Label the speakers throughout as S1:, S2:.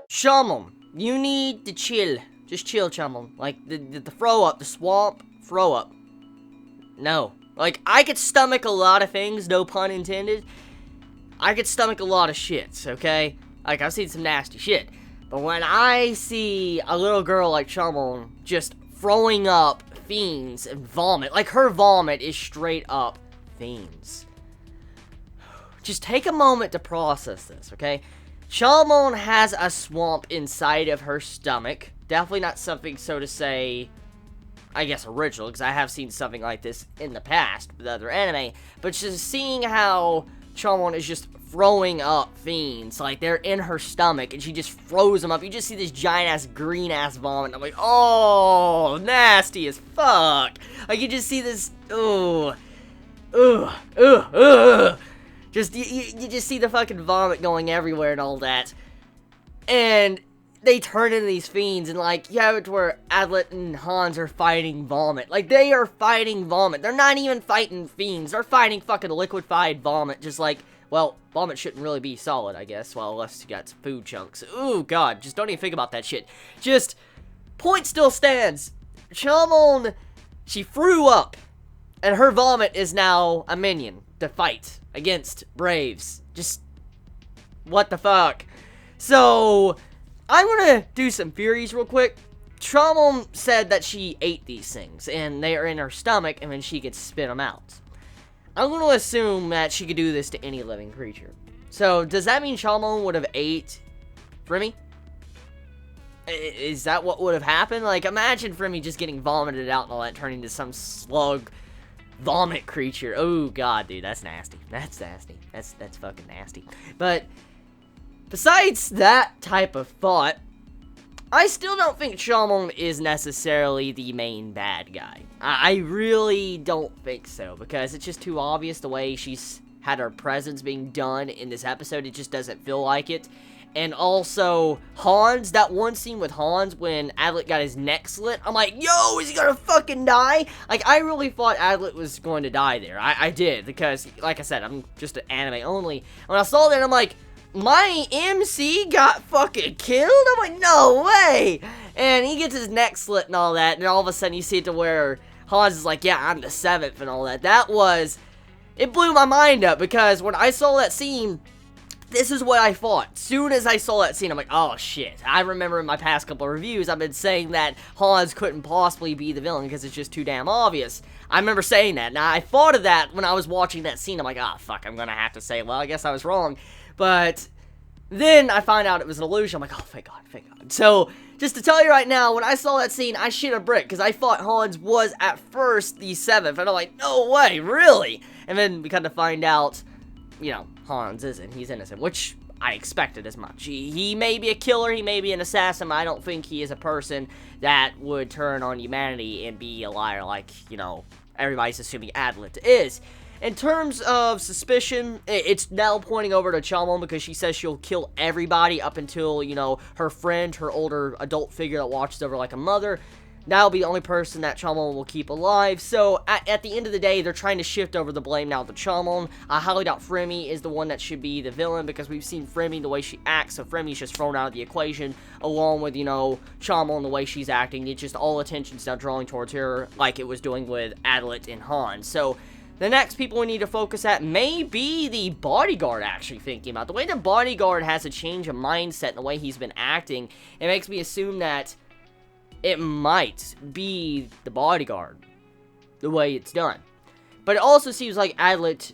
S1: Chumel, you need to chill. Just chill, Chumel. Like, the throw up, the swamp, throw up. No. Like, I could stomach a lot of things, no pun intended. I could stomach a lot of shits, okay? Like, I've seen some nasty shit. But when I see a little girl like Chumel just throwing up fiends and vomit, like, her vomit is straight up fiends. Just take a moment to process this, okay? Chumel has a swamp inside of her stomach. Definitely not something, so to say, I guess original, because I have seen something like this in the past with other anime. But just seeing how Chumel is just throwing up fiends, like they're in her stomach, and she just throws them up. You just see this giant-ass, green-ass vomit, and I'm like, oh, nasty as fuck. Like, you just see this, Just, you just see the fucking vomit going everywhere and all that. And they turn into these fiends, and like, you have it to where Adlet and Hans are fighting vomit. Like, they are fighting vomit. They're not even fighting fiends. They're fighting fucking liquefied vomit. Just like, well, vomit shouldn't really be solid, I guess. Well, unless you got some food chunks. Ooh, God, just don't even think about that shit. Just, point still stands. Chumel, she threw up, and her vomit is now a minion to fight against Braves. Just, what the fuck? So, I'm gonna do some theories real quick. Chumel said that she ate these things, and they are in her stomach, and then she could spit them out. I'm gonna assume that she could do this to any living creature. So, does that mean Chumel would have ate Frimmy? Is that what would have happened? Like, imagine Frimmy just getting vomited out and all that, turning into some slug vomit creature. Oh, God, dude, that's nasty. That's nasty. That's fucking nasty. But besides that type of thought, I still don't think Chumel is necessarily the main bad guy. I really don't think so, because it's just too obvious the way she's had her presence being done in this episode. It just doesn't feel like it. And also, Hans, that one scene with Hans when Adlet got his neck slit, I'm like, yo, is he gonna fucking die? Like, I really thought Adlet was going to die there. I did, because, like I said, I'm just an anime only. When I saw that, I'm like, my MC got fucking killed? I'm like, no way! And he gets his neck slit and all that, and all of a sudden you see it to where Hans is like, yeah, I'm the 7th and all that. It blew my mind up, because when I saw that scene, this is what I thought. Soon as I saw that scene, I'm like, oh shit. I remember in my past couple of reviews, I've been saying that Hans couldn't possibly be the villain because it's just too damn obvious. I remember saying that. Now, I thought of that when I was watching that scene. I'm like, oh fuck, I'm gonna have to say, well, I guess I was wrong. But then I find out it was an illusion. I'm like, oh, thank God, thank God. So, just to tell you right now, when I saw that scene, I shit a brick, because I thought Hans was at first the 7th, and I'm like, no way, really? And then we kind of find out, you know, Hans isn't. He's innocent, which I expected as much. He may be a killer, he may be an assassin, but I don't think he is a person that would turn on humanity and be a liar like, you know, everybody's assuming Adlet is. In terms of suspicion, it's now pointing over to Chumel, because she says she'll kill everybody up until, you know, her friend, her older adult figure that watches over like a mother. That'll be the only person that Chumel will keep alive. So, at the end of the day, they're trying to shift over the blame now to Chumel. I highly doubt Frimmy is the one that should be the villain, because we've seen Frimmy, the way she acts, so Frimmy's just thrown out of the equation, along with, you know, Chumel and the way she's acting. It's just all attention's now drawing towards her, like it was doing with Adlet and Hans. So, the next people we need to focus at may be the bodyguard, actually, thinking about. The way the bodyguard has a change of mindset and the way he's been acting, it makes me assume that it might be the bodyguard, the way it's done. But it also seems like Adlet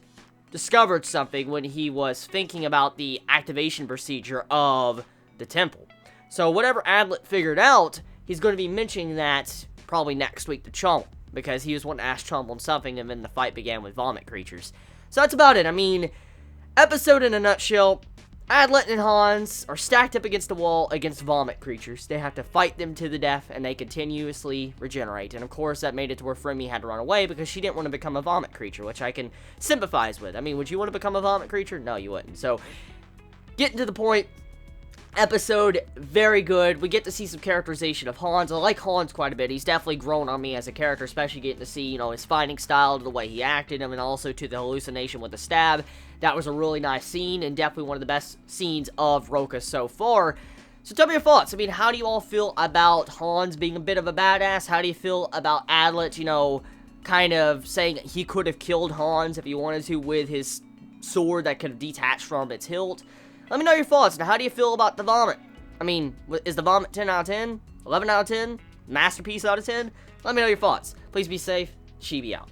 S1: discovered something when he was thinking about the activation procedure of the temple. So whatever Adlet figured out, he's going to be mentioning that probably next week to Chumel, because he was wanting to ask Chumel something, and then the fight began with vomit creatures. So that's about it. I mean, episode in a nutshell, Adlet and Hans are stacked up against the wall against vomit creatures. They have to fight them to the death, and they continuously regenerate. And of course, that made it to where Frimmy had to run away, because she didn't want to become a vomit creature, which I can sympathize with. I mean, would you want to become a vomit creature? No, you wouldn't. So, getting to the point, episode, very good. We get to see some characterization of Hans. I like Hans quite a bit. He's definitely grown on me as a character, especially getting to see, you know, his fighting style, the way he acted, and also to the hallucination with the stab. That was a really nice scene, and definitely one of the best scenes of Rokka so far. So tell me your thoughts. I mean, how do you all feel about Hans being a bit of a badass? How do you feel about Adlet, you know, kind of saying he could have killed Hans if he wanted to with his sword that could have detached from its hilt? Let me know your thoughts. Now, how do you feel about the vomit? I mean, is the vomit 10 out of 10? 11 out of 10? Masterpiece out of 10? Let me know your thoughts. Please be safe. Chibi out.